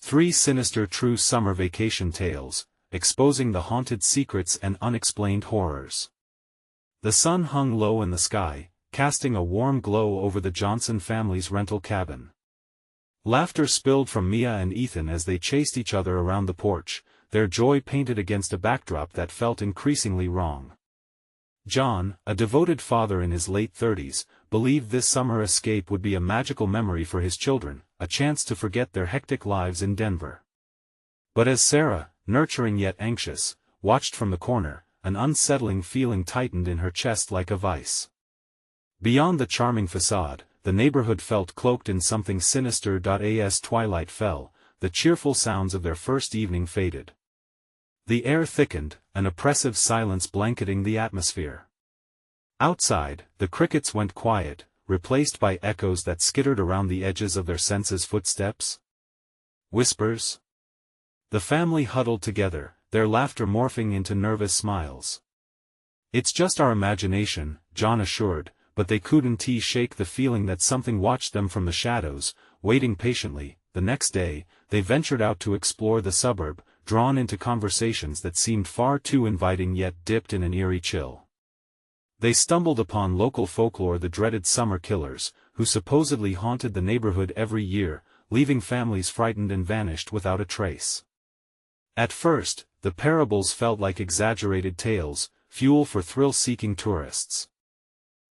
3 sinister true summer vacation tales, exposing the haunted secrets and unexplained horrors. The sun hung low in the sky, casting a warm glow over the Johnson family's rental cabin. Laughter spilled from Mia and Ethan as they chased each other around the porch, their joy painted against a backdrop that felt increasingly wrong. John, a devoted father in his late 30s, believed this summer escape would be a magical memory for his children, a chance to forget their hectic lives in Denver. But as Sarah, nurturing yet anxious, watched from the corner, an unsettling feeling tightened in her chest like a vice. Beyond the charming facade, the neighborhood felt cloaked in something sinister. As twilight fell, the cheerful sounds of their first evening faded. The air thickened, an oppressive silence blanketing the atmosphere. Outside, the crickets went quiet, replaced by echoes that skittered around the edges of their senses. Footsteps? Whispers? The family huddled together, their laughter morphing into nervous smiles. "It's just our imagination," John assured, but they couldn't shake the feeling that something watched them from the shadows, waiting patiently. The next day, they ventured out to explore the suburb, drawn into conversations that seemed far too inviting yet dipped in an eerie chill. They stumbled upon local folklore, the dreaded summer killers, who supposedly haunted the neighborhood every year, leaving families frightened and vanished without a trace. At first, the parables felt like exaggerated tales, fuel for thrill-seeking tourists.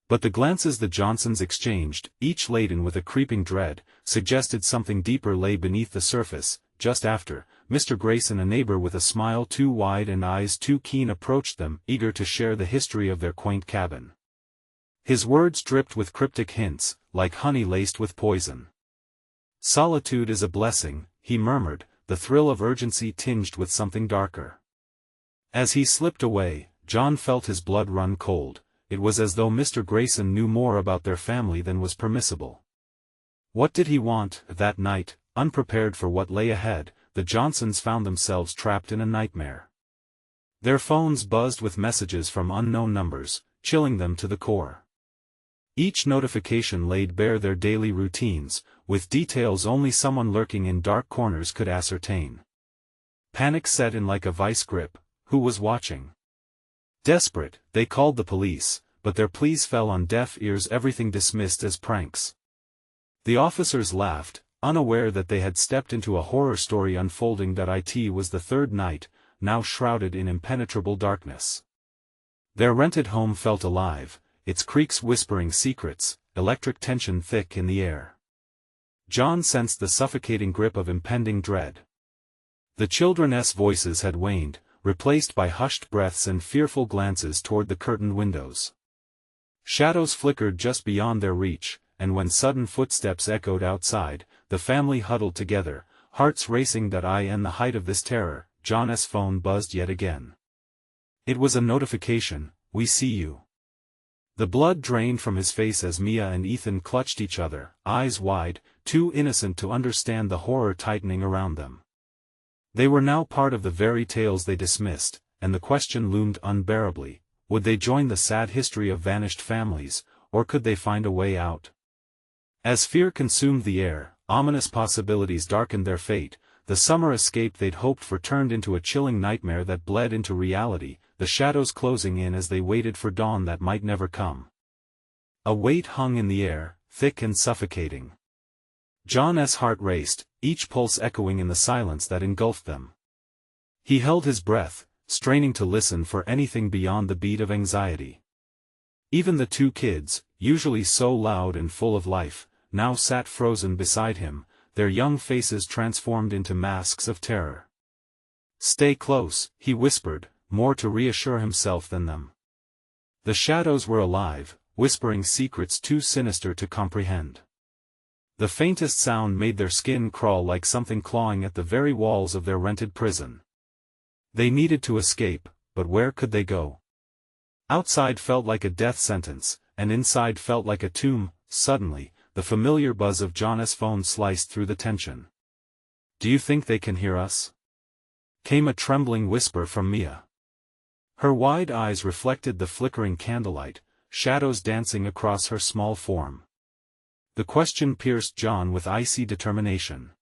But the glances the Johnsons exchanged, each laden with a creeping dread, suggested something deeper lay beneath the surface. Just after, Mr. Grayson, a neighbor with a smile too wide and eyes too keen, approached them, eager to share the history of their quaint cabin. His words dripped with cryptic hints, like honey laced with poison. "Solitude is a blessing," he murmured, the thrill of urgency tinged with something darker. As he slipped away, John felt his blood run cold. It was as though Mr. Grayson knew more about their family than was permissible. What did he want? That night, unprepared for what lay ahead, the Johnsons found themselves trapped in a nightmare. Their phones buzzed with messages from unknown numbers, chilling them to the core. Each notification laid bare their daily routines, with details only someone lurking in dark corners could ascertain. Panic set in like a vice grip. Who was watching? Desperate, they called the police, but their pleas fell on deaf ears, everything dismissed as pranks. The officers laughed, unaware that they had stepped into a horror story unfolding. It was the third night, now shrouded in impenetrable darkness. Their rented home felt alive, its creaks whispering secrets, electric tension thick in the air. John sensed the suffocating grip of impending dread. The children's voices had waned, replaced by hushed breaths and fearful glances toward the curtained windows. Shadows flickered just beyond their reach, and when sudden footsteps echoed outside, the family huddled together, hearts racing. In the height of this terror, John's phone buzzed yet again. It was a notification. "We see you." The blood drained from his face as Mia and Ethan clutched each other, eyes wide, too innocent to understand the horror tightening around them. They were now part of the very tales they dismissed, and the question loomed unbearably: would they join the sad history of vanished families, or could they find a way out? As fear consumed the air, ominous possibilities darkened their fate. The summer escape they'd hoped for turned into a chilling nightmare that bled into reality, the shadows closing in as they waited for dawn that might never come. A weight hung in the air, thick and suffocating. John's heart raced, each pulse echoing in the silence that engulfed them. He held his breath, straining to listen for anything beyond the beat of anxiety. Even the two kids, usually so loud and full of life, now sat frozen beside him, their young faces transformed into masks of terror. "Stay close," he whispered, more to reassure himself than them. The shadows were alive, whispering secrets too sinister to comprehend. The faintest sound made their skin crawl like something clawing at the very walls of their rented prison. They needed to escape, but where could they go? Outside felt like a death sentence, and inside felt like a tomb. Suddenly, the familiar buzz of John's phone sliced through the tension. "Do you think they can hear us?" came a trembling whisper from Mia. Her wide eyes reflected the flickering candlelight, shadows dancing across her small form. The question pierced John with icy determination.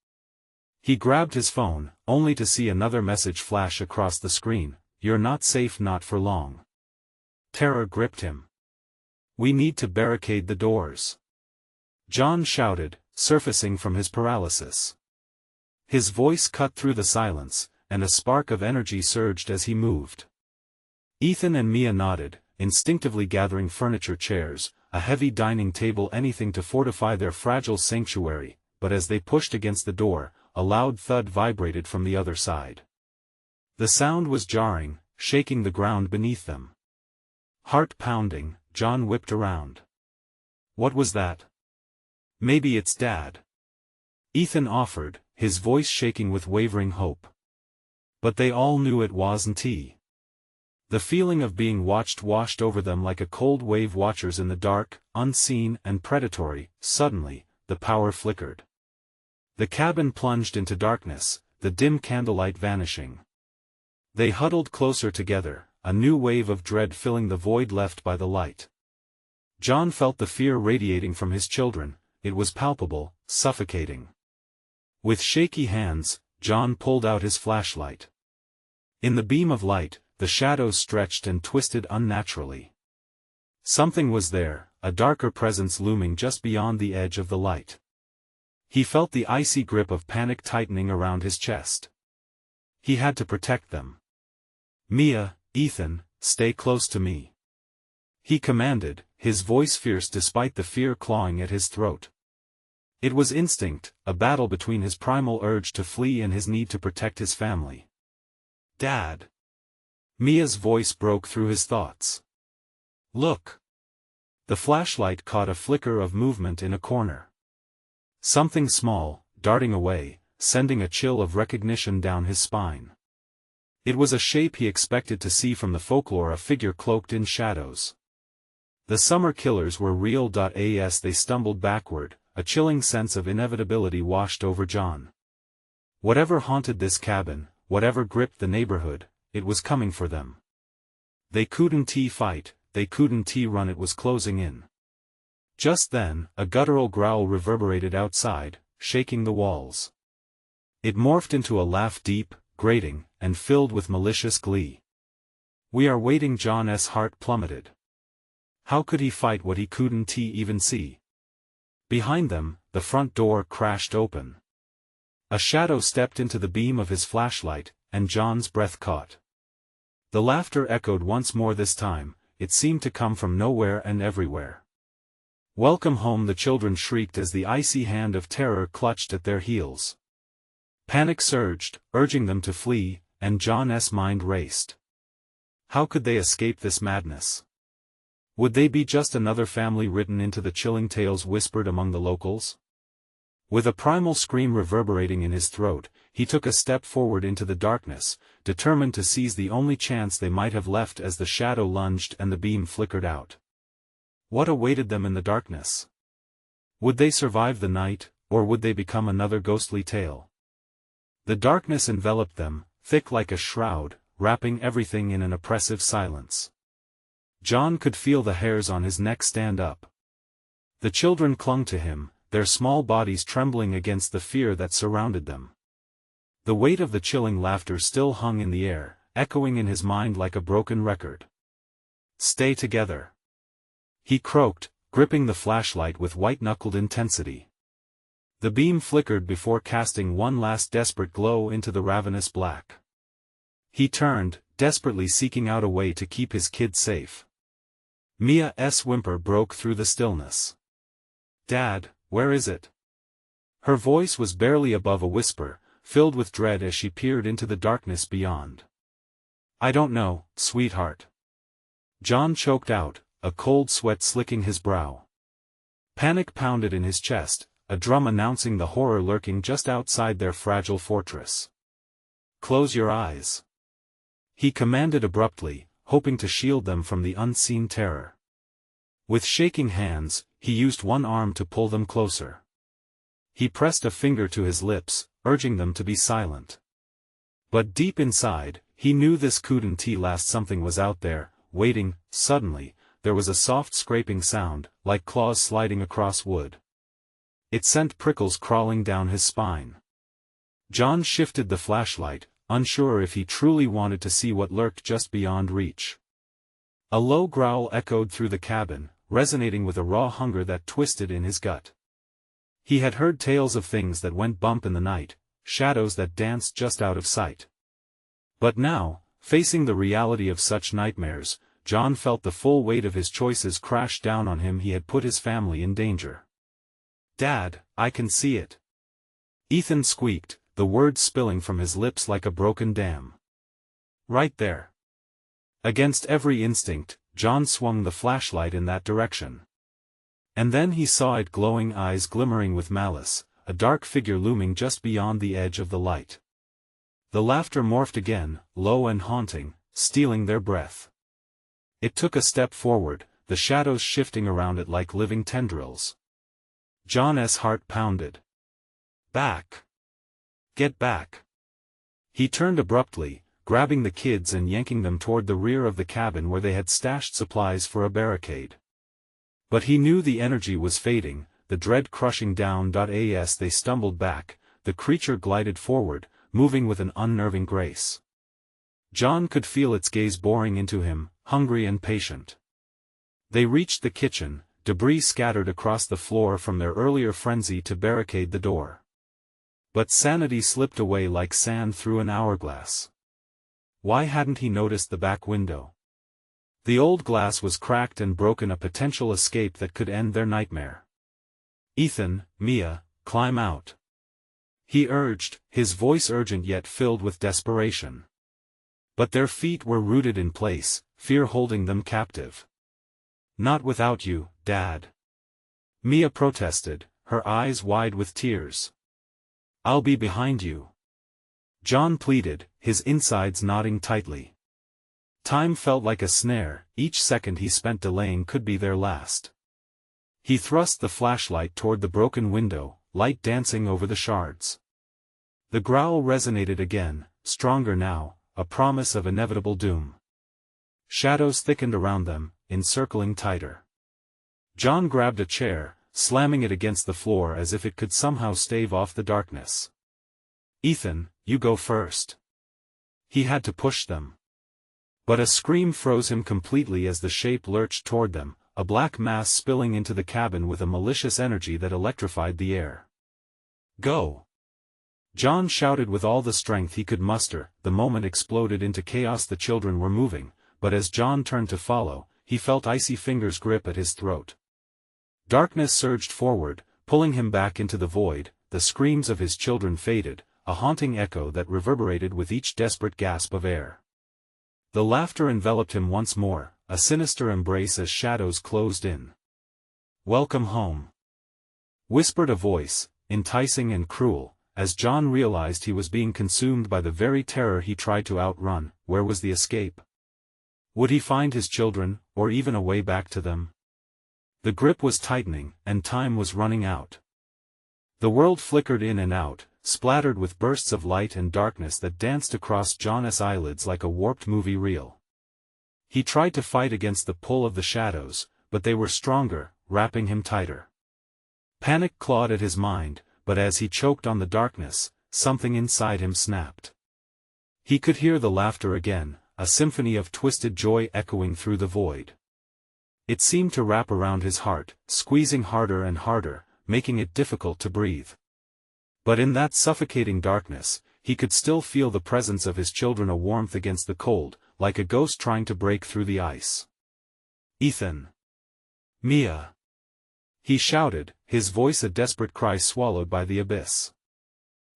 He grabbed his phone, only to see another message flash across the screen: "You're not safe, not for long." Terror gripped him. "We need to barricade the doors," John shouted, surfacing from his paralysis. His voice cut through the silence, and a spark of energy surged as he moved. Ethan and Mia nodded, instinctively gathering furniture, chairs, a heavy dining table, anything to fortify their fragile sanctuary, but as they pushed against the door, a loud thud vibrated from the other side. The sound was jarring, shaking the ground beneath them. Heart pounding, John whipped around. "What was that?" "Maybe it's Dad," Ethan offered, his voice shaking with wavering hope. But they all knew it wasn't he. The feeling of being watched washed over them like a cold wave. Watchers in the dark, unseen and predatory. Suddenly, the power flickered. The cabin plunged into darkness, the dim candlelight vanishing. They huddled closer together, a new wave of dread filling the void left by the light. John felt the fear radiating from his children. It was palpable, suffocating. With shaky hands, John pulled out his flashlight. In the beam of light, the shadows stretched and twisted unnaturally. Something was there, a darker presence looming just beyond the edge of the light. He felt the icy grip of panic tightening around his chest. He had to protect them. "Mia, Ethan, stay close to me," he commanded, his voice fierce despite the fear clawing at his throat. It was instinct, a battle between his primal urge to flee and his need to protect his family. "Dad." Mia's voice broke through his thoughts. "Look." The flashlight caught a flicker of movement in a corner. Something small, darting away, sending a chill of recognition down his spine. It was a shape he expected to see from the folklore, a figure cloaked in shadows. The summer killers were real. As they stumbled backward, a chilling sense of inevitability washed over John. Whatever haunted this cabin, whatever gripped the neighborhood, it was coming for them. They couldn't fight, they couldn't run, it was closing in. Just then, a guttural growl reverberated outside, shaking the walls. It morphed into a laugh, deep, grating, and filled with malicious glee. "We are waiting." John's heart plummeted. How could he fight what he couldn't even see? Behind them, the front door crashed open. A shadow stepped into the beam of his flashlight, and John's breath caught. The laughter echoed once more. This time, it seemed to come from nowhere and everywhere. "Welcome home," the children shrieked as the icy hand of terror clutched at their heels. Panic surged, urging them to flee, and John's mind raced. How could they escape this madness? Would they be just another family written into the chilling tales whispered among the locals? With a primal scream reverberating in his throat, he took a step forward into the darkness, determined to seize the only chance they might have left as the shadow lunged and the beam flickered out. What awaited them in the darkness? Would they survive the night, or would they become another ghostly tale? The darkness enveloped them, thick like a shroud, wrapping everything in an oppressive silence. John could feel the hairs on his neck stand up. The children clung to him, their small bodies trembling against the fear that surrounded them. The weight of the chilling laughter still hung in the air, echoing in his mind like a broken record. "Stay together," he croaked, gripping the flashlight with white-knuckled intensity. The beam flickered before casting one last desperate glow into the ravenous black. He turned, desperately seeking out a way to keep his kids safe. Mia's whimper broke through the stillness. "Dad, where is it?" Her voice was barely above a whisper, filled with dread as she peered into the darkness beyond. "I don't know, sweetheart." John choked out, a cold sweat slicking his brow. Panic pounded in his chest, a drum announcing the horror lurking just outside their fragile fortress. "Close your eyes," he commanded abruptly, hoping to shield them from the unseen terror. With shaking hands, he used one arm to pull them closer. He pressed a finger to his lips, urging them to be silent. But deep inside, he knew this couldn't last. Something was out there, waiting. Suddenly, there was a soft scraping sound, like claws sliding across wood. It sent prickles crawling down his spine. John shifted the flashlight, unsure if he truly wanted to see what lurked just beyond reach. A low growl echoed through the cabin, resonating with a raw hunger that twisted in his gut. He had heard tales of things that went bump in the night, shadows that danced just out of sight. But now, facing the reality of such nightmares, John felt the full weight of his choices crash down on him. He had put his family in danger. "Dad, I can see it," Ethan squeaked, the words spilling from his lips like a broken dam. "Right there." Against every instinct, John swung the flashlight in that direction. And then he saw it, glowing eyes glimmering with malice, a dark figure looming just beyond the edge of the light. The laughter morphed again, low and haunting, stealing their breath. It took a step forward, the shadows shifting around it like living tendrils. John's heart pounded. "Back! Get back!" He turned abruptly, grabbing the kids and yanking them toward the rear of the cabin where they had stashed supplies for a barricade. But he knew the energy was fading, the dread crushing down. As they stumbled back, the creature glided forward, moving with an unnerving grace. John could feel its gaze boring into him, hungry and patient. They reached the kitchen, debris scattered across the floor from their earlier frenzy to barricade the door. But sanity slipped away like sand through an hourglass. Why hadn't he noticed the back window? The old glass was cracked and broken, a potential escape that could end their nightmare. "Ethan, Mia, climb out," he urged, his voice urgent yet filled with desperation. But their feet were rooted in place, fear holding them captive. "Not without you, Dad," Mia protested, her eyes wide with tears. "I'll be behind you," John pleaded, his insides knotting tightly. Time felt like a snare, each second he spent delaying could be their last. He thrust the flashlight toward the broken window, light dancing over the shards. The growl resonated again, stronger now, a promise of inevitable doom. Shadows thickened around them, encircling tighter. John grabbed a chair, slamming it against the floor as if it could somehow stave off the darkness. "Ethan, you go first." He had to push them. But a scream froze him completely as the shape lurched toward them, a black mass spilling into the cabin with a malicious energy that electrified the air. "Go!" John shouted with all the strength he could muster. The moment exploded into chaos. The children were moving, but as John turned to follow, he felt icy fingers grip at his throat. Darkness surged forward, pulling him back into the void. The screams of his children faded, a haunting echo that reverberated with each desperate gasp of air. The laughter enveloped him once more, a sinister embrace as shadows closed in. "Welcome home," whispered a voice, enticing and cruel, as John realized he was being consumed by the very terror he tried to outrun. Where was the escape? Would he find his children, or even a way back to them? The grip was tightening, and time was running out. The world flickered in and out, splattered with bursts of light and darkness that danced across John's eyelids like a warped movie reel. He tried to fight against the pull of the shadows, but they were stronger, wrapping him tighter. Panic clawed at his mind, but as he choked on the darkness, something inside him snapped. He could hear the laughter again, a symphony of twisted joy echoing through the void. It seemed to wrap around his heart, squeezing harder and harder, making it difficult to breathe. But in that suffocating darkness, he could still feel the presence of his children, a warmth against the cold, like a ghost trying to break through the ice. "Ethan! Mia!" he shouted, his voice a desperate cry swallowed by the abyss.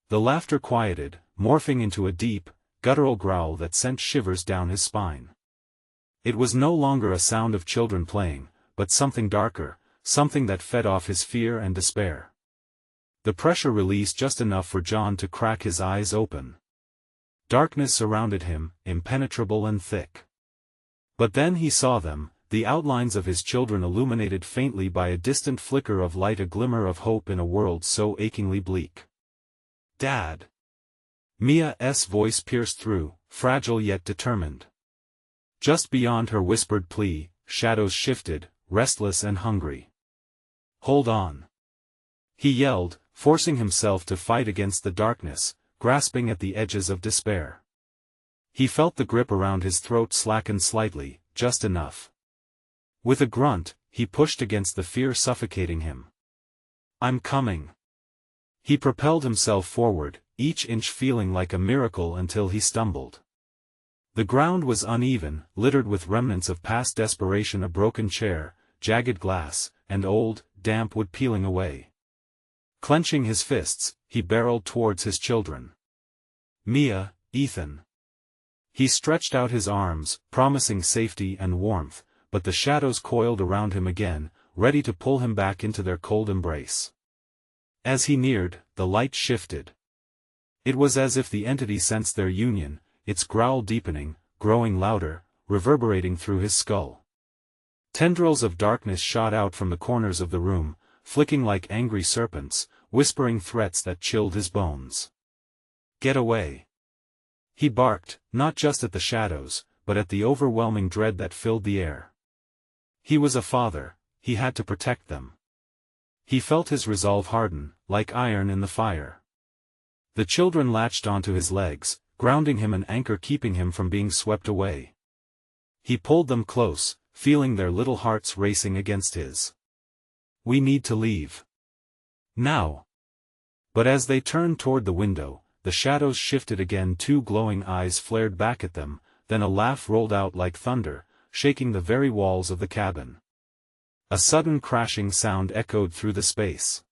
The laughter quieted, morphing into a deep, guttural growl that sent shivers down his spine. It was no longer a sound of children playing, but something darker, something that fed off his fear and despair. The pressure released just enough for John to crack his eyes open. Darkness surrounded him, impenetrable and thick. But then he saw them, the outlines of his children illuminated faintly by a distant flicker of light, a glimmer of hope in a world so achingly bleak. "Dad!" Mia's voice pierced through, fragile yet determined. Just beyond her whispered plea, shadows shifted, restless and hungry. "Hold on!" he yelled, forcing himself to fight against the darkness, grasping at the edges of despair. He felt the grip around his throat slacken slightly, just enough. With a grunt, he pushed against the fear suffocating him. "I'm coming." He propelled himself forward, each inch feeling like a miracle until he stumbled. The ground was uneven, littered with remnants of past desperation, a broken chair, jagged glass, and old, damp wood peeling away. Clenching his fists, he barreled towards his children. "Mia, Ethan." He stretched out his arms, promising safety and warmth, but the shadows coiled around him again, ready to pull him back into their cold embrace. As he neared, the light shifted. It was as if the entity sensed their union, its growl deepening, growing louder, reverberating through his skull. Tendrils of darkness shot out from the corners of the room, flicking like angry serpents, whispering threats that chilled his bones. "Get away!" He barked, not just at the shadows, but at the overwhelming dread that filled the air. He was a father, he had to protect them. He felt his resolve harden, like iron in the fire. The children latched onto his legs, grounding him, an anchor keeping him from being swept away. He pulled them close, feeling their little hearts racing against his. "We need to leave. Now." But as they turned toward the window, the shadows shifted again. Two glowing eyes flared back at them, then a laugh rolled out like thunder, shaking the very walls of the cabin. A sudden crashing sound echoed through the space.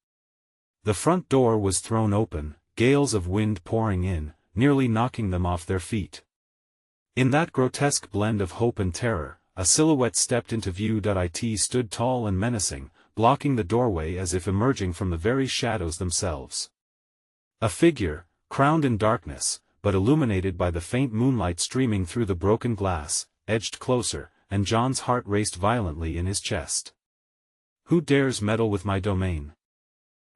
The front door was thrown open, gales of wind pouring in, nearly knocking them off their feet. In that grotesque blend of hope and terror, a silhouette stepped into view. It stood tall and menacing, blocking the doorway as if emerging from the very shadows themselves. A figure, crowned in darkness, but illuminated by the faint moonlight streaming through the broken glass, edged closer, and John's heart raced violently in his chest. "Who dares meddle with my domain?"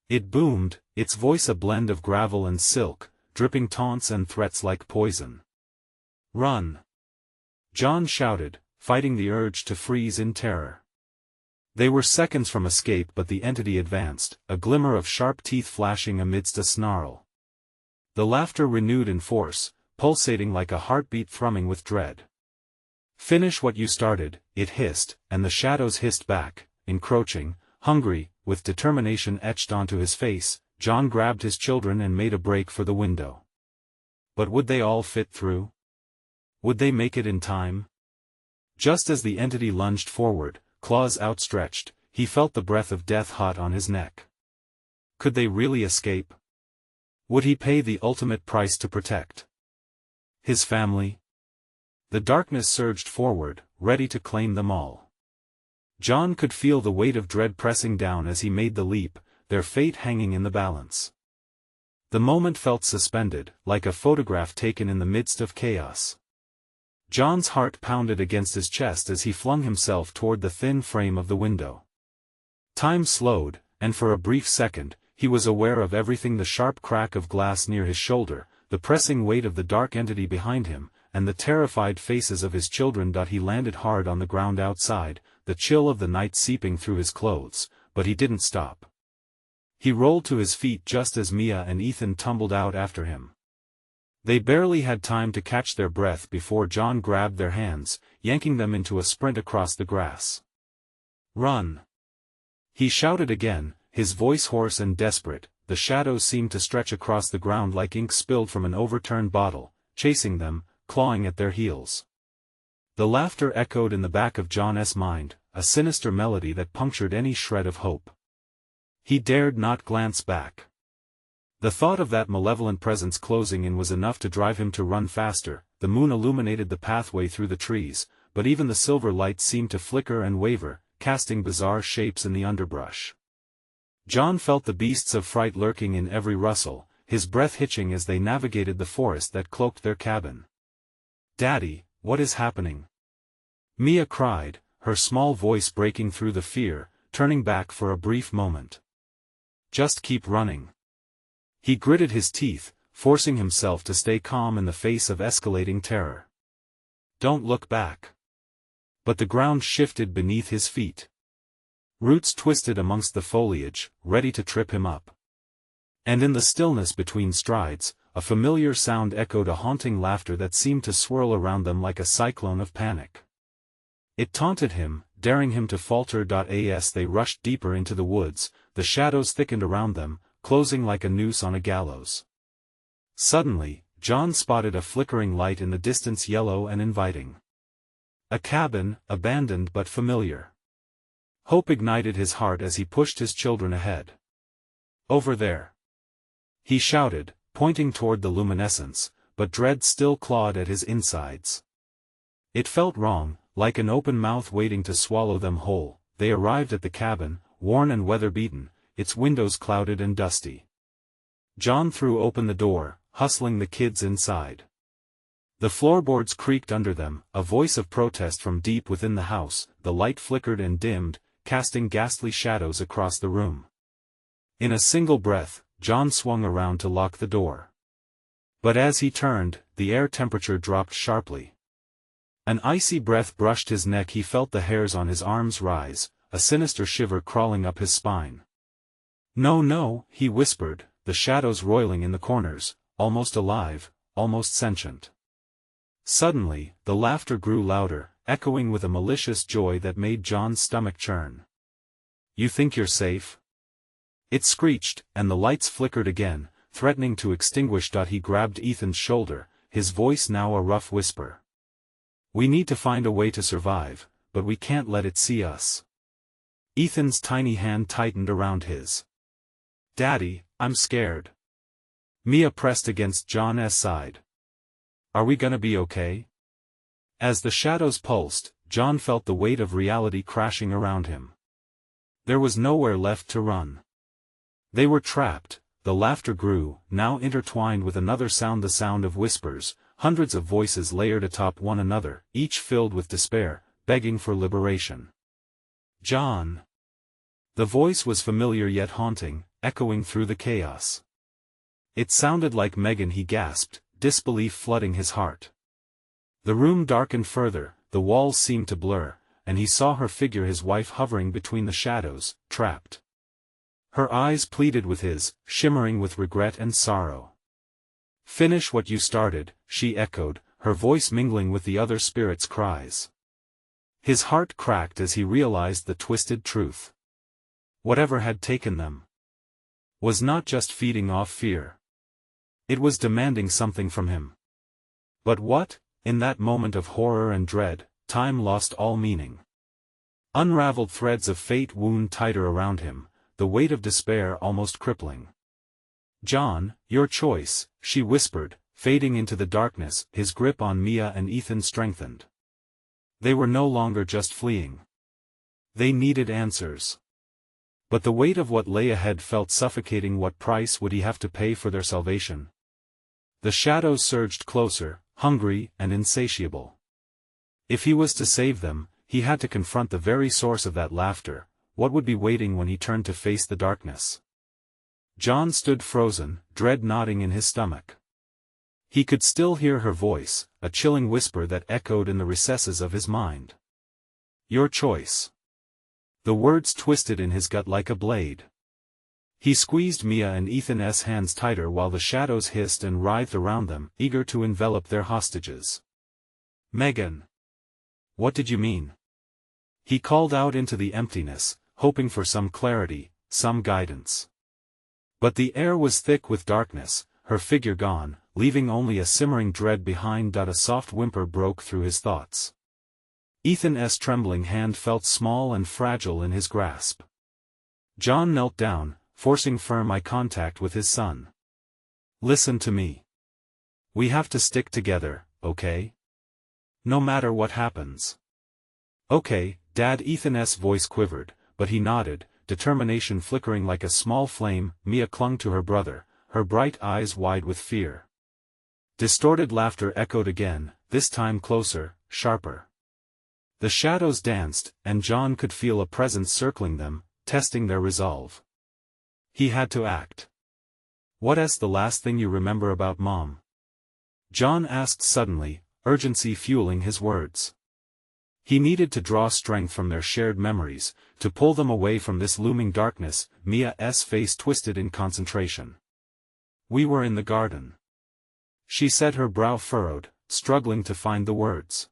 It boomed, its voice a blend of gravel and silk, dripping taunts and threats like poison. "Run!" John shouted, fighting the urge to freeze in terror. They were seconds from escape, but the entity advanced, a glimmer of sharp teeth flashing amidst a snarl. The laughter renewed in force, pulsating like a heartbeat thrumming with dread. "Finish what you started," it hissed, and the shadows hissed back, encroaching, hungry, with determination etched onto his face. John grabbed his children and made a break for the window. But would they all fit through? Would they make it in time? Just as the entity lunged forward, claws outstretched, he felt the breath of death hot on his neck. Could they really escape? Would he pay the ultimate price to protect his family? The darkness surged forward, ready to claim them all. John could feel the weight of dread pressing down as he made the leap, their fate hanging in the balance. The moment felt suspended, like a photograph taken in the midst of chaos. John's heart pounded against his chest as he flung himself toward the thin frame of the window. Time slowed, and for a brief second, he was aware of everything: the sharp crack of glass near his shoulder, the pressing weight of the dark entity behind him, and the terrified faces of his children. He landed hard on the ground outside, the chill of the night seeping through his clothes, but he didn't stop. He rolled to his feet just as Mia and Ethan tumbled out after him. They barely had time to catch their breath before John grabbed their hands, yanking them into a sprint across the grass. "Run!" he shouted again, his voice hoarse and desperate. The shadows seemed to stretch across the ground like ink spilled from an overturned bottle, chasing them, clawing at their heels. The laughter echoed in the back of John's mind, a sinister melody that punctured any shred of hope. He dared not glance back. The thought of that malevolent presence closing in was enough to drive him to run faster. The moon illuminated the pathway through the trees, but even the silver light seemed to flicker and waver, casting bizarre shapes in the underbrush. John felt the beasts of fright lurking in every rustle, his breath hitching as they navigated the forest that cloaked their cabin. "Daddy, what is happening?" Mia cried, her small voice breaking through the fear, turning back for a brief moment. "Just keep running." He gritted his teeth, forcing himself to stay calm in the face of escalating terror. "Don't look back." But the ground shifted beneath his feet. Roots twisted amongst the foliage, ready to trip him up. And in the stillness between strides, a familiar sound echoed a haunting laughter that seemed to swirl around them like a cyclone of panic. It taunted him, daring him to falter. As they rushed deeper into the woods, the shadows thickened around them, closing like a noose on a gallows. Suddenly, John spotted a flickering light in the distance, yellow and inviting. A cabin, abandoned but familiar. Hope ignited his heart as he pushed his children ahead. "Over there!" he shouted, pointing toward the luminescence, but dread still clawed at his insides. It felt wrong, like an open mouth waiting to swallow them whole. They arrived at the cabin, worn and weather-beaten, its windows clouded and dusty. John threw open the door, hustling the kids inside. The floorboards creaked under them, a voice of protest from deep within the house. The light flickered and dimmed, casting ghastly shadows across the room. In a single breath, John swung around to lock the door. But as he turned, the air temperature dropped sharply. An icy breath brushed his neck. He felt the hairs on his arms rise, a sinister shiver crawling up his spine. "No, no," he whispered, the shadows roiling in the corners, almost alive, almost sentient. Suddenly, the laughter grew louder, echoing with a malicious joy that made John's stomach churn. "You think you're safe?" it screeched, and the lights flickered again, threatening to extinguish. He grabbed Ethan's shoulder, his voice now a rough whisper. "We need to find a way to survive, but we can't let it see us." Ethan's tiny hand tightened around his. "Daddy, I'm scared." Mia pressed against John's side. "Are we gonna be okay?" As the shadows pulsed, John felt the weight of reality crashing around him. There was nowhere left to run. They were trapped. The laughter grew, now intertwined with another sound, the sound of whispers, hundreds of voices layered atop one another, each filled with despair, begging for liberation. "John!" The voice was familiar yet haunting, echoing through the chaos. It sounded like Megan. He gasped, disbelief flooding his heart. The room darkened further, the walls seemed to blur, and he saw her figure, his wife, hovering between the shadows, trapped. Her eyes pleaded with his, shimmering with regret and sorrow. "Finish what you started," she echoed, her voice mingling with the other spirits' cries. His heart cracked as he realized the twisted truth. Whatever had taken them was not just feeding off fear. It was demanding something from him. But what? In that moment of horror and dread, time lost all meaning. Unraveled threads of fate wound tighter around him, the weight of despair almost crippling. "John, your choice," she whispered, fading into the darkness. His grip on Mia and Ethan strengthened. They were no longer just fleeing. They needed answers. But the weight of what lay ahead felt suffocating. What price would he have to pay for their salvation? The shadows surged closer, hungry and insatiable. If he was to save them, he had to confront the very source of that laughter. What would be waiting when he turned to face the darkness? John stood frozen, dread knotting in his stomach. He could still hear her voice, a chilling whisper that echoed in the recesses of his mind. "Your choice." The words twisted in his gut like a blade. He squeezed Mia and Ethan's hands tighter while the shadows hissed and writhed around them, eager to envelop their hostages. "Megan! What did you mean?" He called out into the emptiness, hoping for some clarity, some guidance. But the air was thick with darkness, her figure gone, leaving only a simmering dread behind. A soft whimper broke through his thoughts. Ethan's trembling hand felt small and fragile in his grasp. John knelt down, forcing firm eye contact with his son. "Listen to me. We have to stick together, okay? No matter what happens." "Okay, Dad." Ethan's voice quivered, but he nodded, determination flickering like a small flame. Mia clung to her brother, her bright eyes wide with fear. Distorted laughter echoed again, this time closer, sharper. The shadows danced, and John could feel a presence circling them, testing their resolve. He had to act. "What's the last thing you remember about Mom?" John asked suddenly, urgency fueling his words. He needed to draw strength from their shared memories, to pull them away from this looming darkness. Mia's face twisted in concentration. "We were in the garden. She said, her brow furrowed, struggling to find the words.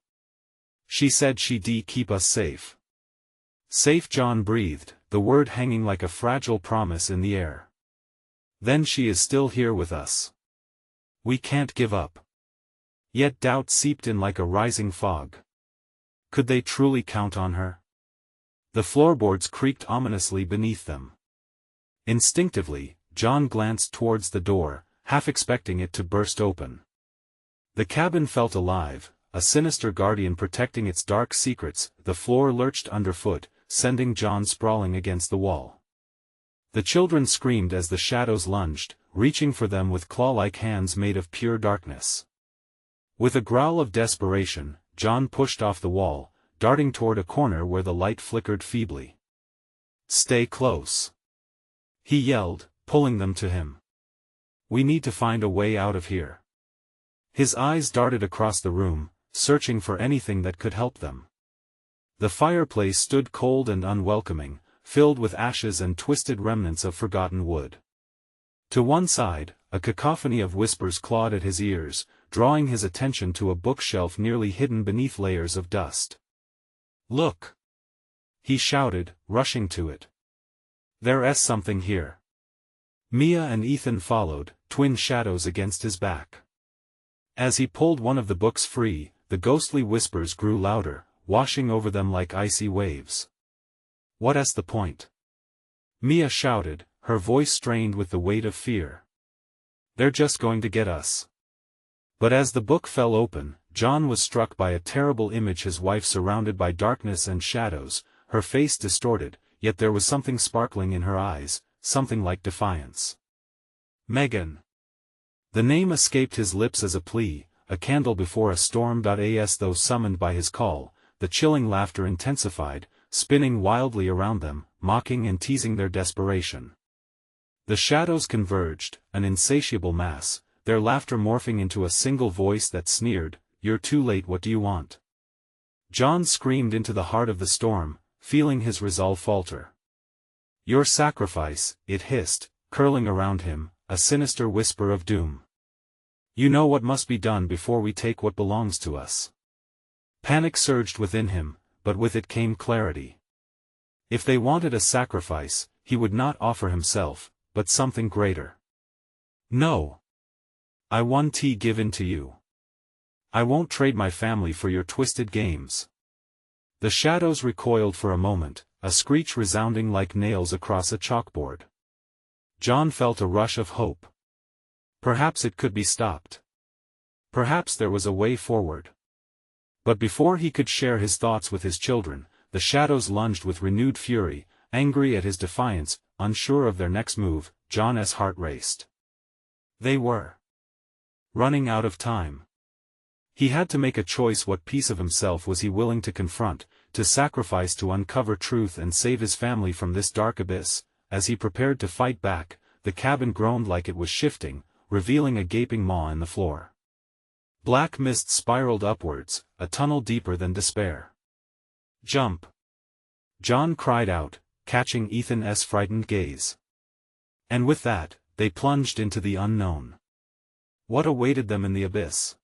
She said she'd keep us safe. Safe, John breathed, the word hanging like a fragile promise in the air. Then she is still here with us. We can't give up. Yet doubt seeped in like a rising fog. Could they truly count on her? The floorboards creaked ominously beneath them. Instinctively, John glanced towards the door, half expecting it to burst open. The cabin felt alive, a sinister guardian protecting its dark secrets. The floor lurched underfoot, sending John sprawling against the wall. The children screamed as the shadows lunged, reaching for them with claw-like hands made of pure darkness. With a growl of desperation, John pushed off the wall, darting toward a corner where the light flickered feebly. "Stay close," he yelled, pulling them to him. "We need to find a way out of here." His eyes darted across the room, searching for anything that could help them. The fireplace stood cold and unwelcoming, filled with ashes and twisted remnants of forgotten wood. To one side, a cacophony of whispers clawed at his ears, drawing his attention to a bookshelf nearly hidden beneath layers of dust. "Look!" he shouted, rushing to it. "There's something here." Mia and Ethan followed, twin shadows against his back. As he pulled one of the books free, the ghostly whispers grew louder, washing over them like icy waves. "What's the point?" Mia shouted, her voice strained with the weight of fear. "They're just going to get us." But as the book fell open, John was struck by a terrible image: his wife surrounded by darkness and shadows, her face distorted, yet there was something sparkling in her eyes, something like defiance. "Megan." The name escaped his lips as a plea, a candle before a storm. As though summoned by his call, the chilling laughter intensified, spinning wildly around them, mocking and teasing their desperation. The shadows converged, an insatiable mass, their laughter morphing into a single voice that sneered, "You're too late, what do you want?" John screamed into the heart of the storm, feeling his resolve falter. "Your sacrifice," it hissed, curling around him, a sinister whisper of doom. "You know what must be done before we take what belongs to us." Panic surged within him, but with it came clarity. If they wanted a sacrifice, he would not offer himself, but something greater. "No. I won't give in to you. I won't trade my family for your twisted games." The shadows recoiled for a moment, a screech resounding like nails across a chalkboard. John felt a rush of hope. Perhaps it could be stopped. Perhaps there was a way forward. But before he could share his thoughts with his children, the shadows lunged with renewed fury, angry at his defiance, unsure of their next move. John's heart raced. They were running out of time. He had to make a choice: what piece of himself was he willing to confront, to sacrifice to uncover truth and save his family from this dark abyss. As he prepared to fight back, the cabin groaned like it was shifting, revealing a gaping maw in the floor. Black mist spiraled upwards, a tunnel deeper than despair. "Jump!" John cried out, catching Ethan's frightened gaze. And with that, they plunged into the unknown. What awaited them in the abyss?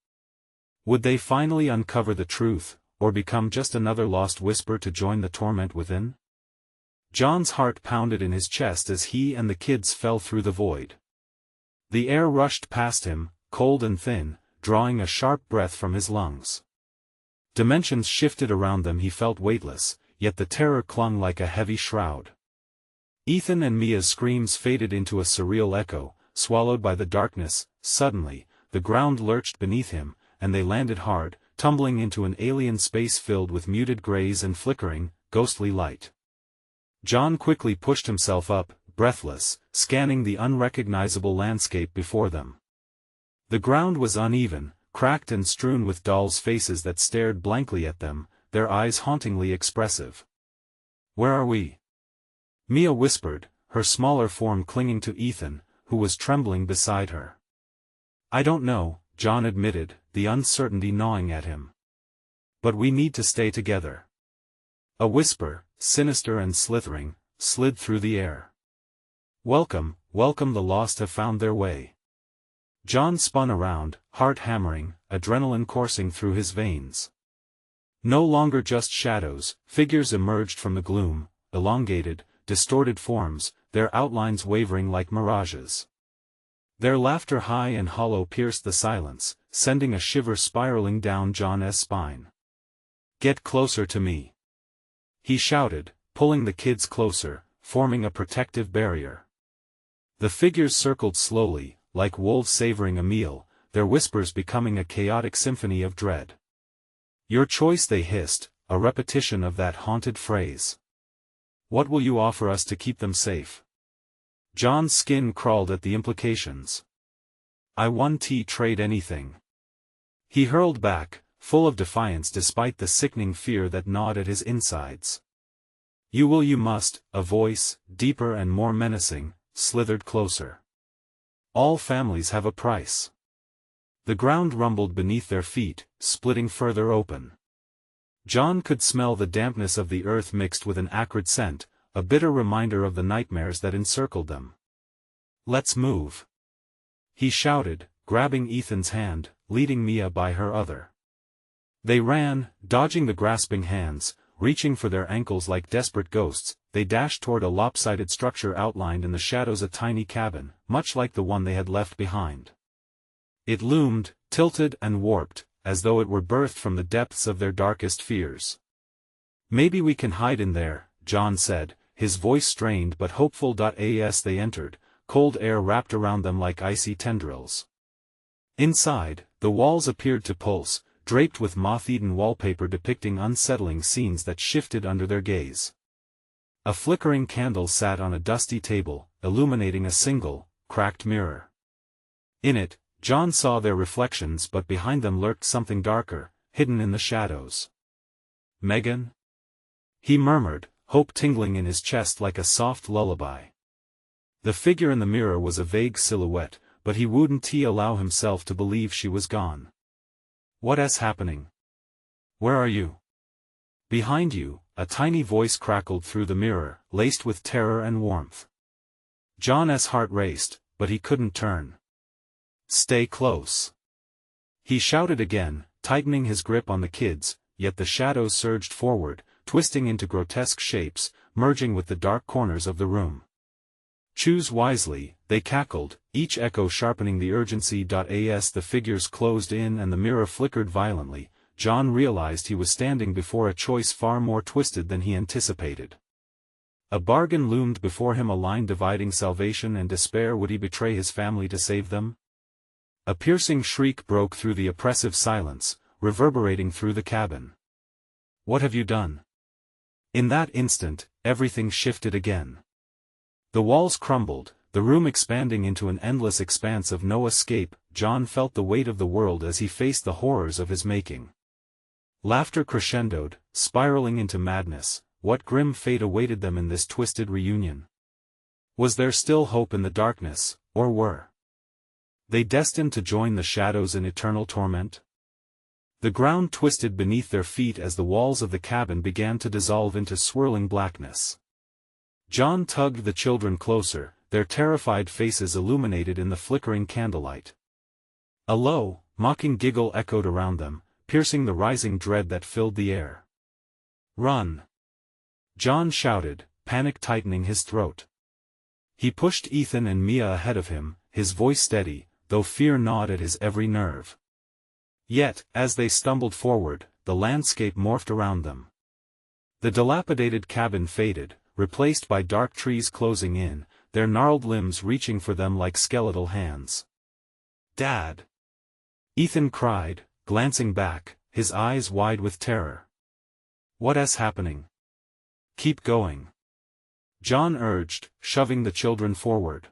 Would they finally uncover the truth, or become just another lost whisper to join the torment within? John's heart pounded in his chest as he and the kids fell through the void. The air rushed past him, cold and thin, drawing a sharp breath from his lungs. Dimensions shifted around them. He felt weightless, yet the terror clung like a heavy shroud. Ethan and Mia's screams faded into a surreal echo, swallowed by the darkness. Suddenly, the ground lurched beneath him, and they landed hard, tumbling into an alien space filled with muted grays and flickering, ghostly light. John quickly pushed himself up, breathless, scanning the unrecognizable landscape before them. The ground was uneven, cracked and strewn with dolls' faces that stared blankly at them, their eyes hauntingly expressive. "Where are we?" Mia whispered, her smaller form clinging to Ethan, who was trembling beside her. "I don't know," John admitted, the uncertainty gnawing at him. "But we need to stay together." A whisper, sinister and slithering, slid through the air. "Welcome, welcome, the lost have found their way." John spun around, heart hammering, adrenaline coursing through his veins. No longer just shadows, figures emerged from the gloom, elongated, distorted forms, their outlines wavering like mirages. Their laughter high and hollow pierced the silence, sending a shiver spiraling down John's spine. "Get closer to me," he shouted, pulling the kids closer, forming a protective barrier. The figures circled slowly, like wolves savoring a meal, their whispers becoming a chaotic symphony of dread. "Your choice," they hissed, a repetition of that haunted phrase. "What will you offer us to keep them safe?" John's skin crawled at the implications. "I won't trade anything." He hurled back, full of defiance despite the sickening fear that gnawed at his insides. "You will, you must," a voice, deeper and more menacing, slithered closer. "All families have a price." The ground rumbled beneath their feet, splitting further open. John could smell the dampness of the earth mixed with an acrid scent, a bitter reminder of the nightmares that encircled them. "Let's move," he shouted, grabbing Ethan's hand, leading Mia by her other. They ran, dodging the grasping hands, reaching for their ankles like desperate ghosts. They dashed toward a lopsided structure outlined in the shadows, a tiny cabin, much like the one they had left behind. It loomed, tilted and warped, as though it were birthed from the depths of their darkest fears. "Maybe we can hide in there," John said, his voice strained but hopeful. As they entered, cold air wrapped around them like icy tendrils. Inside, the walls appeared to pulse, draped with moth-eaten wallpaper depicting unsettling scenes that shifted under their gaze. A flickering candle sat on a dusty table, illuminating a single, cracked mirror. In it, John saw their reflections, but behind them lurked something darker, hidden in the shadows. "Megan?" he murmured, hope tingling in his chest like a soft lullaby. The figure in the mirror was a vague silhouette, but he wouldn't allow himself to believe she was gone. "What's happening? Where are you?" "Behind you," a tiny voice crackled through the mirror, laced with terror and warmth. John's heart raced, but he couldn't turn. "Stay close," he shouted again, tightening his grip on the kids, yet the shadows surged forward, twisting into grotesque shapes, merging with the dark corners of the room. "Choose wisely," they cackled, each echo sharpening the urgency. As the figures closed in and the mirror flickered violently, John realized he was standing before a choice far more twisted than he anticipated. A bargain loomed before him, a line dividing salvation and despair. Would he betray his family to save them? A piercing shriek broke through the oppressive silence, reverberating through the cabin. "What have you done?" In that instant, everything shifted again. The walls crumbled, the room expanding into an endless expanse of no escape. John felt the weight of the world as he faced the horrors of his making. Laughter crescendoed, spiraling into madness. What grim fate awaited them in this twisted reunion? Was there still hope in the darkness, or were they destined to join the shadows in eternal torment? The ground twisted beneath their feet as the walls of the cabin began to dissolve into swirling blackness. John tugged the children closer, their terrified faces illuminated in the flickering candlelight. A low, mocking giggle echoed around them, piercing the rising dread that filled the air. "Run!" John shouted, panic tightening his throat. He pushed Ethan and Mia ahead of him, his voice steady, though fear gnawed at his every nerve. Yet, as they stumbled forward, the landscape morphed around them. The dilapidated cabin faded, replaced by dark trees closing in, their gnarled limbs reaching for them like skeletal hands. "Dad!" Ethan cried, glancing back, his eyes wide with terror. "What's happening?" "Keep going," John urged, shoving the children forward.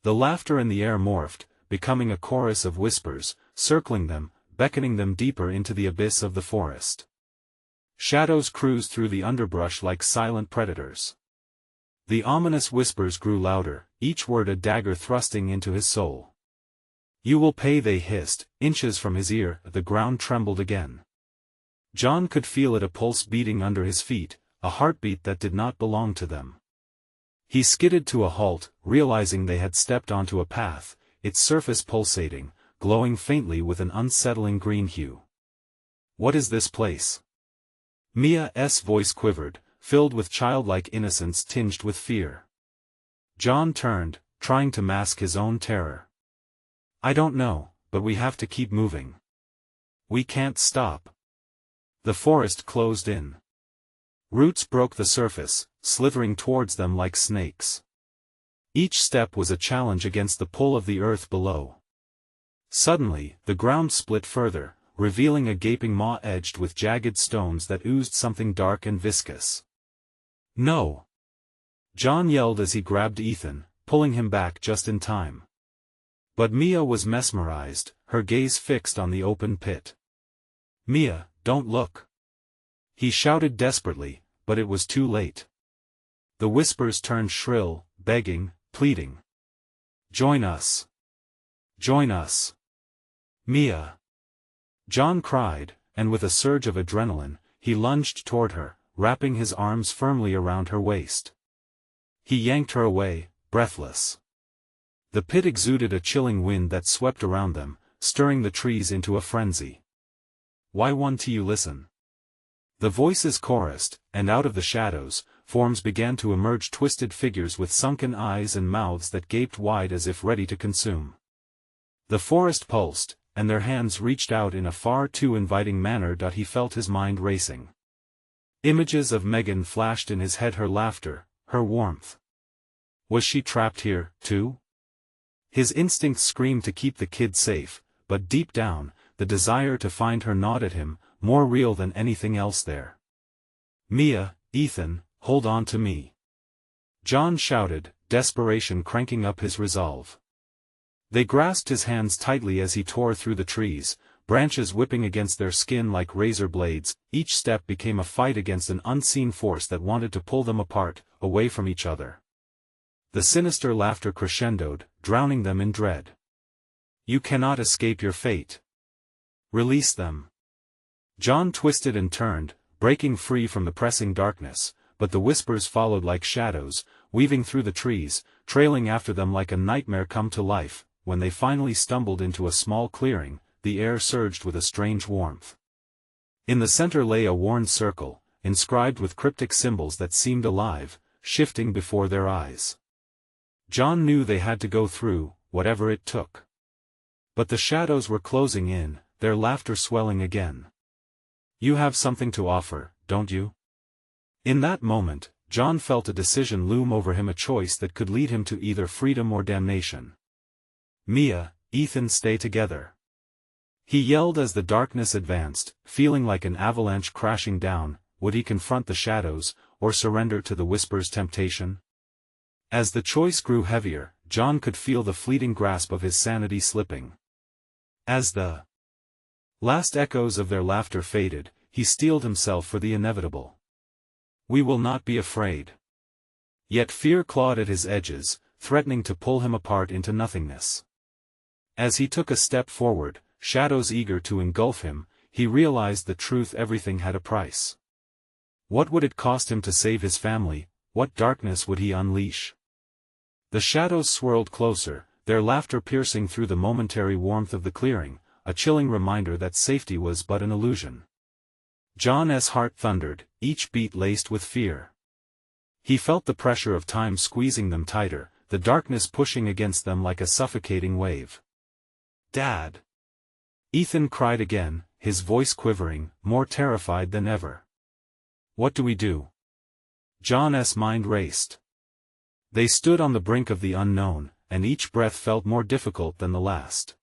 The laughter in the air morphed, becoming a chorus of whispers, circling them, beckoning them deeper into the abyss of the forest. Shadows cruised through the underbrush like silent predators. The ominous whispers grew louder, each word a dagger thrusting into his soul. "You will pay," they hissed, inches from his ear. The ground trembled again. John could feel it, a pulse beating under his feet, a heartbeat that did not belong to them. He skidded to a halt, realizing they had stepped onto a path, its surface pulsating, glowing faintly with an unsettling green hue. "What is this place?" Mia's voice quivered, filled with childlike innocence tinged with fear. John turned, trying to mask his own terror. "I don't know, but we have to keep moving. We can't stop." The forest closed in. Roots broke the surface, slithering towards them like snakes. Each step was a challenge against the pull of the earth below. Suddenly, the ground split further, revealing a gaping maw edged with jagged stones that oozed something dark and viscous. "No!" John yelled as he grabbed Ethan, pulling him back just in time. But Mia was mesmerized, her gaze fixed on the open pit. "Mia, don't look!" He shouted desperately, but it was too late. The whispers turned shrill, begging, pleading. "Join us! Join us! Mia!" John cried, and with a surge of adrenaline, he lunged toward her, wrapping his arms firmly around her waist. He yanked her away, breathless. The pit exuded a chilling wind that swept around them, stirring the trees into a frenzy. "Why won't you listen?" The voices chorused, and out of the shadows, forms began to emerge, twisted figures with sunken eyes and mouths that gaped wide as if ready to consume. The forest pulsed, and their hands reached out in a far too inviting manner. He felt his mind racing. Images of Megan flashed in his head, her laughter, her warmth. Was she trapped here, too? His instincts screamed to keep the kid safe, but deep down, the desire to find her gnawed at him, more real than anything else there. "Mia, Ethan, hold on to me!" John shouted, desperation cranking up his resolve. They grasped his hands tightly as he tore through the trees, branches whipping against their skin like razor blades. Each step became a fight against an unseen force that wanted to pull them apart, away from each other. The sinister laughter crescendoed, drowning them in dread. "You cannot escape your fate. Release them." John twisted and turned, breaking free from the pressing darkness, but the whispers followed like shadows, weaving through the trees, trailing after them like a nightmare come to life. When they finally stumbled into a small clearing, the air surged with a strange warmth. In the center lay a worn circle, inscribed with cryptic symbols that seemed alive, shifting before their eyes. John knew they had to go through, whatever it took. But the shadows were closing in, their laughter swelling again. "You have something to offer, don't you?" In that moment, John felt a decision loom over him, a choice that could lead him to either freedom or damnation. "Mia, Ethan, stay together!" He yelled as the darkness advanced, feeling like an avalanche crashing down. Would he confront the shadows, or surrender to the whisper's temptation? As the choice grew heavier, John could feel the fleeting grasp of his sanity slipping. As the last echoes of their laughter faded, he steeled himself for the inevitable. "We will not be afraid." Yet fear clawed at his edges, threatening to pull him apart into nothingness. As he took a step forward, shadows eager to engulf him, he realized the truth: everything had a price. What would it cost him to save his family? What darkness would he unleash? The shadows swirled closer, their laughter piercing through the momentary warmth of the clearing, a chilling reminder that safety was but an illusion. John's heart thundered, each beat laced with fear. He felt the pressure of time squeezing them tighter, the darkness pushing against them like a suffocating wave. "Dad!" Ethan cried again, his voice quivering, more terrified than ever. "What do we do?" John's mind raced. They stood on the brink of the unknown, and each breath felt more difficult than the last.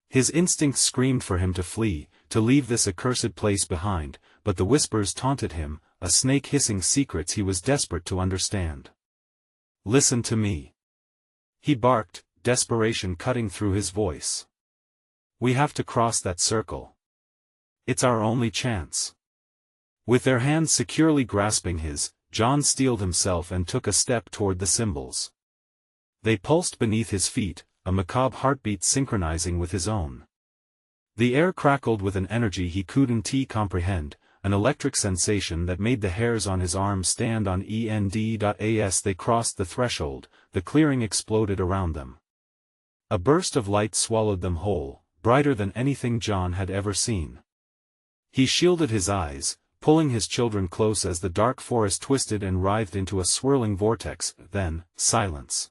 His instincts screamed for him to flee, to leave this accursed place behind, but the whispers taunted him, a snake hissing secrets he was desperate to understand. "Listen to me," he barked, desperation cutting through his voice. "We have to cross that circle. It's our only chance." With their hands securely grasping his, John steeled himself and took a step toward the symbols. They pulsed beneath his feet, a macabre heartbeat synchronizing with his own. The air crackled with an energy he couldn't comprehend, an electric sensation that made the hairs on his arms stand on end. As they crossed the threshold, the clearing exploded around them. A burst of light swallowed them whole, brighter than anything John had ever seen. He shielded his eyes, pulling his children close as the dark forest twisted and writhed into a swirling vortex, then, silence.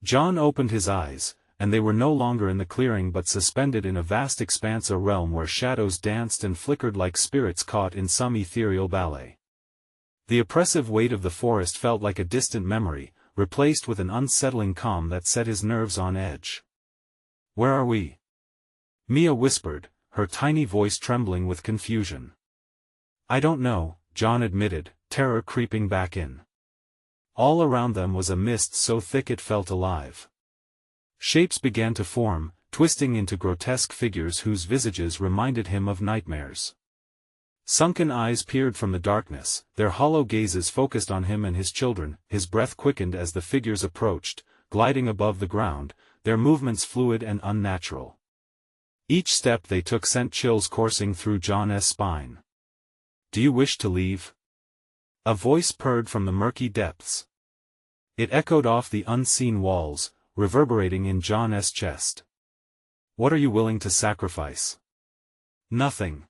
John opened his eyes, and they were no longer in the clearing but suspended in a vast expanse, a realm where shadows danced and flickered like spirits caught in some ethereal ballet. The oppressive weight of the forest felt like a distant memory, replaced with an unsettling calm that set his nerves on edge. "Where are we?" Mia whispered, her tiny voice trembling with confusion. "I don't know," John admitted, terror creeping back in. All around them was a mist so thick it felt alive. Shapes began to form, twisting into grotesque figures whose visages reminded him of nightmares. Sunken eyes peered from the darkness, their hollow gazes focused on him and his children. His breath quickened as the figures approached, gliding above the ground, their movements fluid and unnatural. Each step they took sent chills coursing through John's spine. "Do you wish to leave?" A voice purred from the murky depths. It echoed off the unseen walls, reverberating in John's chest. "What are you willing to sacrifice?" "Nothing."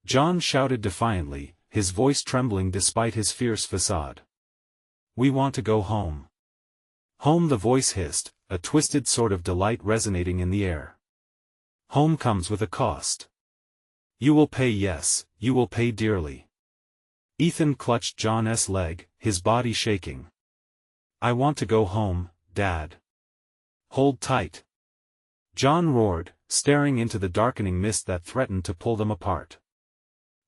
John shouted defiantly, his voice trembling despite his fierce facade. "We want to go home." "Home," the voice hissed, a twisted sort of delight resonating in the air. "Home comes with a cost. You will pay, yes, you will pay dearly." Ethan clutched John's leg, his body shaking. "I want to go home, Dad." "Hold tight." John roared, staring into the darkening mist that threatened to pull them apart.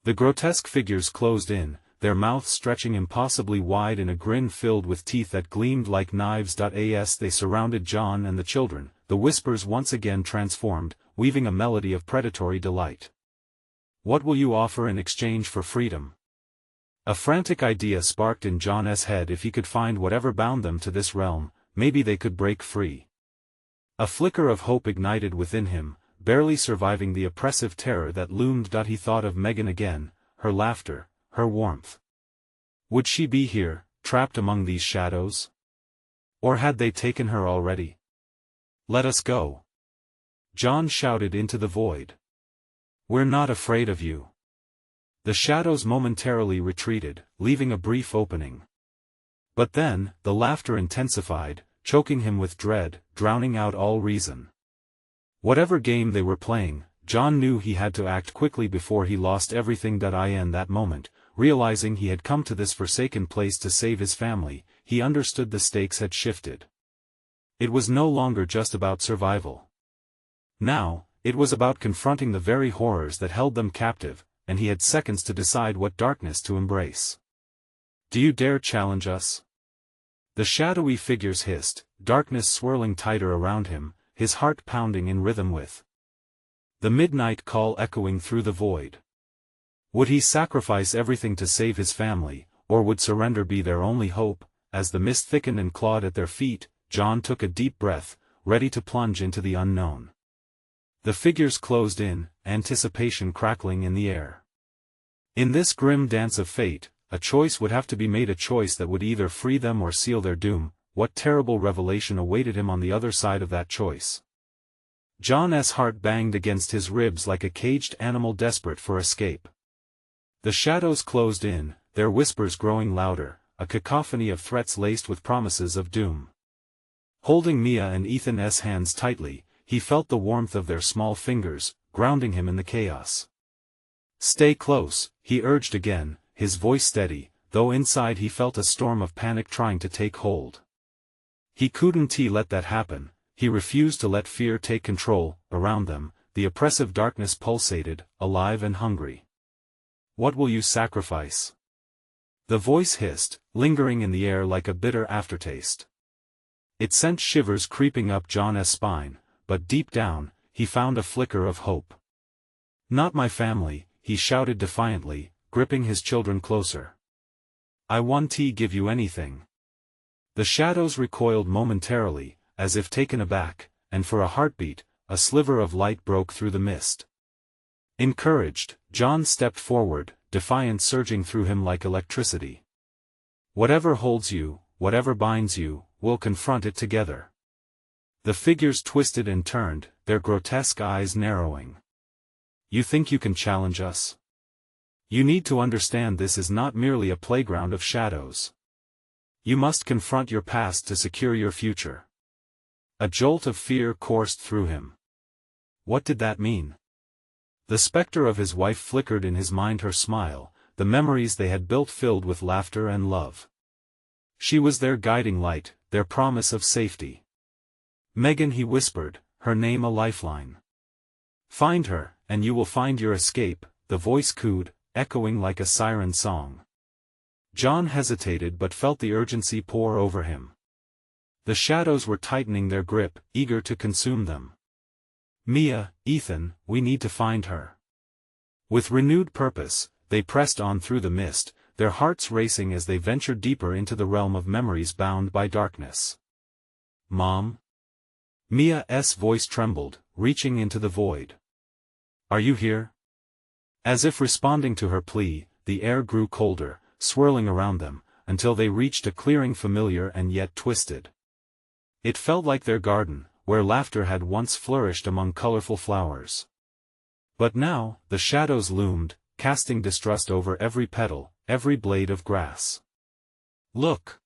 The grotesque figures closed in, their mouths stretching impossibly wide in a grin filled with teeth that gleamed like knives. As they surrounded John and the children, the whispers once again transformed, weaving a melody of predatory delight. "What will you offer in exchange for freedom?" A frantic idea sparked in John's head. If he could find whatever bound them to this realm, maybe they could break free. A flicker of hope ignited within him, barely surviving the oppressive terror that loomed. He thought of Megan again, her laughter, her warmth. Would she be here, trapped among these shadows? Or had they taken her already? "Let us go!" John shouted into the void. "We're not afraid of you." The shadows momentarily retreated, leaving a brief opening. But then, the laughter intensified, choking him with dread, drowning out all reason. Whatever game they were playing, John knew he had to act quickly before he lost everything. In that moment, realizing he had come to this forsaken place to save his family, he understood the stakes had shifted. It was no longer just about survival. Now, it was about confronting the very horrors that held them captive, and he had seconds to decide what darkness to embrace. "Do you dare challenge us?" The shadowy figures hissed, darkness swirling tighter around him, his heart pounding in rhythm with the midnight call echoing through the void. Would he sacrifice everything to save his family, or would surrender be their only hope? As the mist thickened and clawed at their feet, John took a deep breath, ready to plunge into the unknown. The figures closed in, anticipation crackling in the air. In this grim dance of fate, a choice would have to be made, a choice that would either free them or seal their doom. What terrible revelation awaited him on the other side of that choice? John's heart banged against his ribs like a caged animal desperate for escape. The shadows closed in, their whispers growing louder, a cacophony of threats laced with promises of doom. Holding Mia and Ethan's hands tightly, he felt the warmth of their small fingers, grounding him in the chaos. "Stay close," he urged again, his voice steady, though inside he felt a storm of panic trying to take hold. He couldn't let that happen. He refused to let fear take control. Around them, the oppressive darkness pulsated, alive and hungry. "What will you sacrifice?" The voice hissed, lingering in the air like a bitter aftertaste. It sent shivers creeping up John's spine, but deep down, he found a flicker of hope. "Not my family," he shouted defiantly, gripping his children closer. "I won't give you anything." The shadows recoiled momentarily, as if taken aback, and for a heartbeat, a sliver of light broke through the mist. Encouraged, John stepped forward, defiance surging through him like electricity. "Whatever holds you, whatever binds you, we'll confront it together." The figures twisted and turned, their grotesque eyes narrowing. You think you can challenge us? You need to understand this is not merely a playground of shadows. You must confront your past to secure your future. A jolt of fear coursed through him. What did that mean? The specter of his wife flickered in his mind, her smile, the memories they had built filled with laughter and love. She was their guiding light, their promise of safety. Megan, he whispered, her name a lifeline. Find her, and you will find your escape, the voice cooed, echoing like a siren song. John hesitated but felt the urgency pour over him. The shadows were tightening their grip, eager to consume them. Mia, Ethan, we need to find her. With renewed purpose, they pressed on through the mist, their hearts racing as they ventured deeper into the realm of memories bound by darkness. Mom? Mia's voice trembled, reaching into the void. Are you here? As if responding to her plea, the air grew colder, swirling around them, until they reached a clearing familiar and yet twisted. It felt like their garden, where laughter had once flourished among colorful flowers. But now, the shadows loomed, casting distrust over every petal, every blade of grass. Look!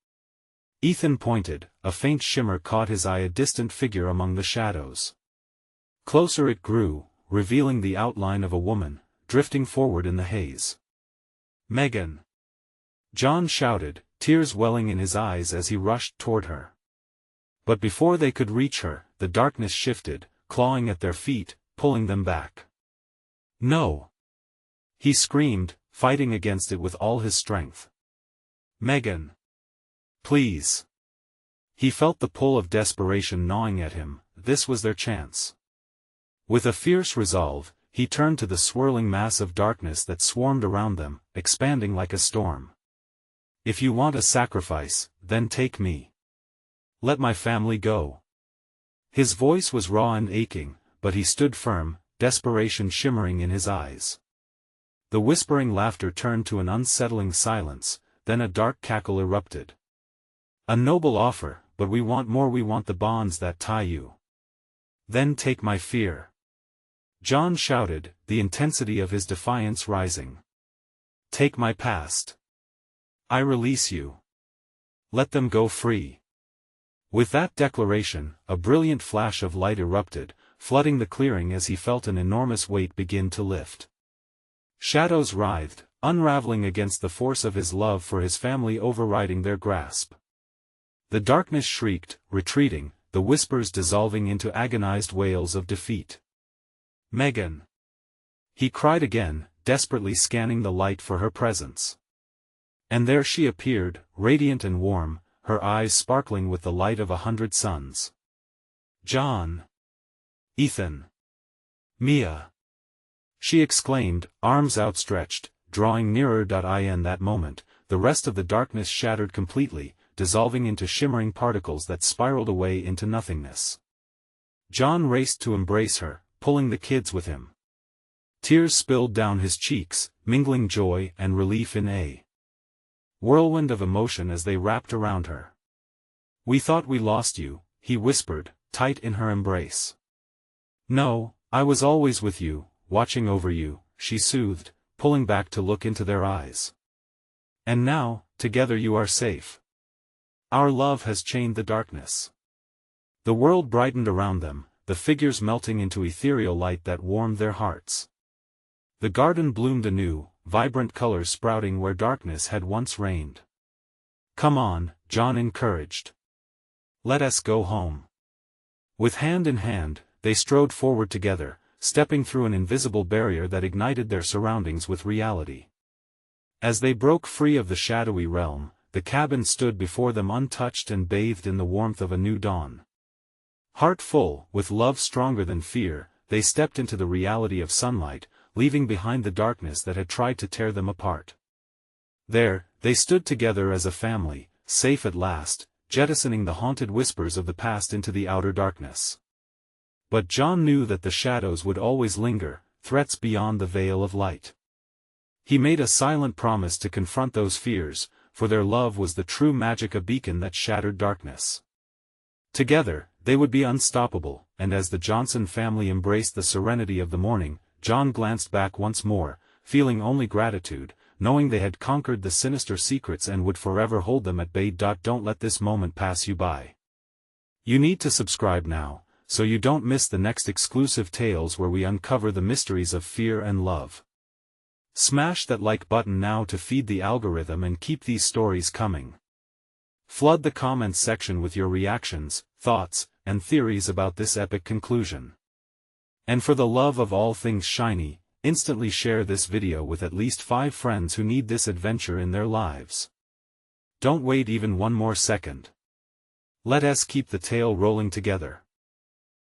Ethan pointed, a faint shimmer caught his eye, a distant figure among the shadows. Closer it grew, revealing the outline of a woman, drifting forward in the haze. Megan! John shouted, tears welling in his eyes as he rushed toward her. But before they could reach her, the darkness shifted, clawing at their feet, pulling them back. No! He screamed, fighting against it with all his strength. Megan! Please! He felt the pull of desperation gnawing at him, this was their chance. With a fierce resolve, he turned to the swirling mass of darkness that swarmed around them, expanding like a storm. If you want a sacrifice, then take me. Let my family go. His voice was raw and aching, but he stood firm, desperation shimmering in his eyes. The whispering laughter turned to an unsettling silence, then a dark cackle erupted. A noble offer, but we want more, we want the bonds that tie you. Then take my fear. John shouted, the intensity of his defiance rising. Take my past. I release you. Let them go free. With that declaration, a brilliant flash of light erupted, flooding the clearing as he felt an enormous weight begin to lift. Shadows writhed, unraveling against the force of his love for his family overriding their grasp. The darkness shrieked, retreating, the whispers dissolving into agonized wails of defeat. Megan! He cried again, desperately scanning the light for her presence. And there she appeared, radiant and warm, her eyes sparkling with the light of 100 suns. John! Ethan! Mia! She exclaimed, arms outstretched, drawing nearer. In that moment, the rest of the darkness shattered completely, dissolving into shimmering particles that spiraled away into nothingness. John raced to embrace her, pulling the kids with him. Tears spilled down his cheeks, mingling joy and relief in a whirlwind of emotion as they wrapped around her. We thought we lost you, he whispered, tight in her embrace. No, I was always with you, watching over you, she soothed, pulling back to look into their eyes. And now, together you are safe. Our love has chained the darkness. The world brightened around them, the figures melting into ethereal light that warmed their hearts. The garden bloomed anew, vibrant colors sprouting where darkness had once reigned. Come on, John encouraged. Let us go home. With hand in hand, they strode forward together, stepping through an invisible barrier that ignited their surroundings with reality. As they broke free of the shadowy realm, the cabin stood before them untouched and bathed in the warmth of a new dawn. Heart full, with love stronger than fear, they stepped into the reality of sunlight, leaving behind the darkness that had tried to tear them apart. There, they stood together as a family, safe at last, jettisoning the haunted whispers of the past into the outer darkness. But John knew that the shadows would always linger, threats beyond the veil of light. He made a silent promise to confront those fears, for their love was the true magic, a beacon that shattered darkness. Together, They would be unstoppable, and as the Johnson family embraced the serenity of the morning, John glanced back once more, feeling only gratitude, knowing they had conquered the sinister secrets and would forever hold them at bay. Don't let this moment pass you by. You need to subscribe now, so you don't miss the next exclusive tales where we uncover the mysteries of fear and love. Smash that like button now to feed the algorithm and keep these stories coming. Flood the comments section with your reactions, thoughts, and theories about this epic conclusion. And for the love of all things shiny, instantly share this video with at least 5 friends who need this adventure in their lives. Don't wait even one more second. Let us keep the tale rolling together.